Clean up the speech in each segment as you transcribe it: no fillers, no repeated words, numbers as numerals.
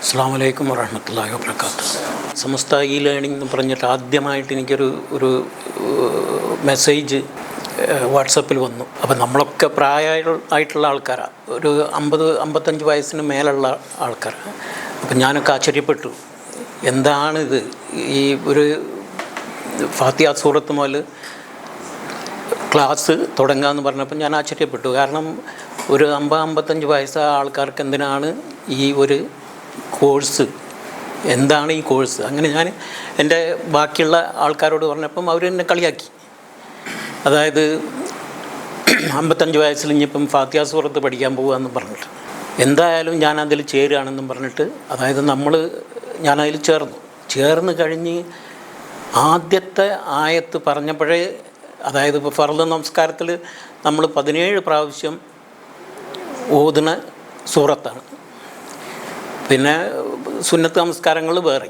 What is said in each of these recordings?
അസ്സലാമു അലൈക്കും വറഹ്മത്തുള്ളാഹി വബറകാതുഹു. സമസ്ത ഇ ലേണിംഗ് എന്ന് പറഞ്ഞിട്ട് ആദ്യമായിട്ട് എനിക്കൊരു മെസ്സേജ് വാട്സപ്പിൽ വന്നു. അപ്പം നമ്മളൊക്കെ പ്രായമായിട്ടുള്ള ആൾക്കാരാണ്, ഒരു 50-55 വയസ്സിന് മേലുള്ള ആൾക്കാരാണ്. അപ്പം ഞാനൊക്കെ ആശ്ചര്യപ്പെട്ടു, എന്താണിത്, ഈ ഒരു ഫാത്തിഹ സൂറത്ത് മുതൽ ക്ലാസ് തുടങ്ങുകയെന്ന് പറഞ്ഞപ്പോൾ ഞാൻ ആശ്ചര്യപ്പെട്ടു. കാരണം ഒരു 50-55 വയസ്സായ ആൾക്കാർക്ക് എന്തിനാണ് ഈ ഒരു കോഴ്സ്, എന്താണ് ഈ കോഴ്സ്? അങ്ങനെ ഞാൻ എൻ്റെ ബാക്കിയുള്ള ആൾക്കാരോട് പറഞ്ഞപ്പം അവർ എന്നെ കളിയാക്കി. അതായത് 55 വയസ്സിൽ ഇനിയിപ്പം ഫാത്തിഹ സൂറത്ത് പഠിക്കാൻ പോകുകയെന്ന് പറഞ്ഞിട്ട്, എന്തായാലും ഞാൻ അതിൽ ചേരുകയാണെന്നും പറഞ്ഞിട്ട്, അതായത് ഞാനതിൽ ചേർന്ന് കഴിഞ്ഞ് ആദ്യത്തെ ആയത്ത് പറഞ്ഞപ്പോഴേ, അതായത് ഇപ്പോൾ ഫർദ് നമസ്കാരത്തിൽ നമ്മൾ 17 പ്രാവശ്യം ഓതുന്ന സൂറത്താണ്, പിന്നെ സുന്നത്ത് നമസ്കാരങ്ങൾ വേറെ.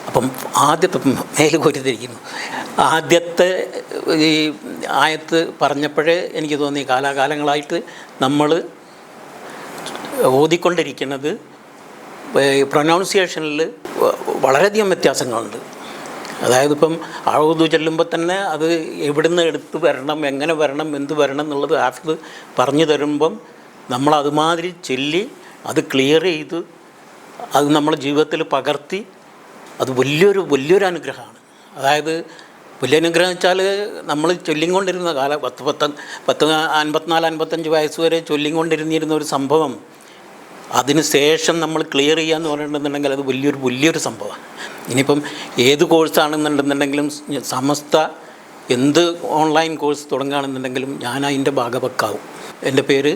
അപ്പം ആദ്യത്തെ മേല് കോരിത്തിരിക്കുന്നു, ആദ്യത്തെ ഈ ആയത്ത് പറഞ്ഞപ്പോഴേ എനിക്ക് തോന്നി കാലാകാലങ്ങളായിട്ട് നമ്മൾ ഓതിക്കൊണ്ടിരിക്കുന്നത് പ്രൊനൗൺസിയേഷനിൽ വളരെയധികം വ്യത്യാസങ്ങളുണ്ട്. അതായത് ഇപ്പം അഊദു ചൊല്ലുമ്പോൾ തന്നെ അത് എവിടുന്ന് എടുത്ത് വരണം, എങ്ങനെ വരണം, എന്ത് വരണം എന്നുള്ളത് ഹാഫിദ് പറഞ്ഞു തരുമ്പം നമ്മൾ അതുമാതിരി ചൊല്ലി അത് ക്ലിയർ ചെയ്ത് അത് നമ്മുടെ ജീവിതത്തിൽ പകർത്തി, അത് വലിയൊരു അനുഗ്രഹമാണ്. അതായത് വലിയ അനുഗ്രഹം വെച്ചാൽ നമ്മൾ ചൊല്ലിക്കൊണ്ടിരുന്ന 54-55 വയസ്സ് വരെ ചൊല്ലിക്കൊണ്ടിരുന്നിരുന്ന ഒരു സംഭവം അതിന് ശേഷം നമ്മൾ ക്ലിയർ ചെയ്യാന്ന് പറഞ്ഞിട്ടുണ്ടെന്നുണ്ടെങ്കിൽ അത് വലിയൊരു സംഭവമാണ്. ഇനിയിപ്പം ഏത് കോഴ്സാണെന്നുണ്ടെന്നുണ്ടെങ്കിലും, സമസ്ത എന്ത് ഓൺലൈൻ കോഴ്സ് തുടങ്ങുകയാണെന്നുണ്ടെങ്കിലും ഞാൻ അതിൻ്റെ ഭാഗവക്കാവും. എൻ്റെ പേര്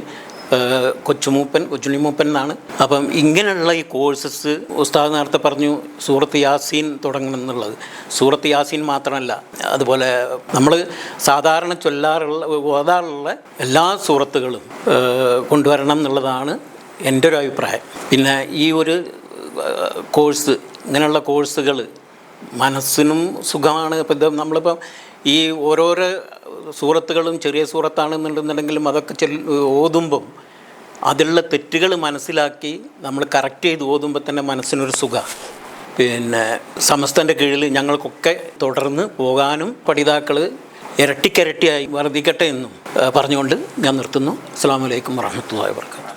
കൊച്ചുണ്ണി മൂപ്പൻ എന്നാണ്. അപ്പം ഇങ്ങനെയുള്ള ഈ കോഴ്സസ് ഉസ്താദ് നേരത്തെ പറഞ്ഞു സൂറത്ത് യാസീൻ തുടങ്ങണം എന്നുള്ളത്. സൂറത്ത് യാസീൻ മാത്രമല്ല, അതുപോലെ നമ്മൾ സാധാരണ ഓതാറുള്ള എല്ലാ സൂറത്തുകളും കൊണ്ടുവരണം എന്നുള്ളതാണ് എൻ്റെ ഒരു അഭിപ്രായം. പിന്നെ ഈ ഒരു കോഴ്സ്, ഇങ്ങനെയുള്ള കോഴ്സുകൾ മനസ്സിനും സുഖമാണ്. ഇപ്പം നമ്മളിപ്പം ഈ ഓരോരോ സൂറത്തുകളും ചെറിയ സൂറത്താണെന്നുണ്ടെന്നുണ്ടെങ്കിലും അതൊക്കെ ഓതുമ്പം അതിലുള്ള തെറ്റുകൾ മനസ്സിലാക്കി നമ്മൾ കറക്റ്റ് ചെയ്ത് ഓതുമ്പോൾ തന്നെ മനസ്സിനൊരു സുഖമാണ്. പിന്നെ സമസ്തൻ്റെ കീഴിൽ ഞങ്ങൾക്കൊക്കെ തുടർന്ന് പോകാനും പഠിതാക്കൾ ഇരട്ടിക്കരട്ടിയായി വർദ്ധിക്കട്ടെ എന്നും പറഞ്ഞുകൊണ്ട് ഞാൻ നിർത്തുന്നു. അസ്സലാമു അലൈക്കും വറഹ്മത്തുള്ളാഹി വബറകാതുഹു.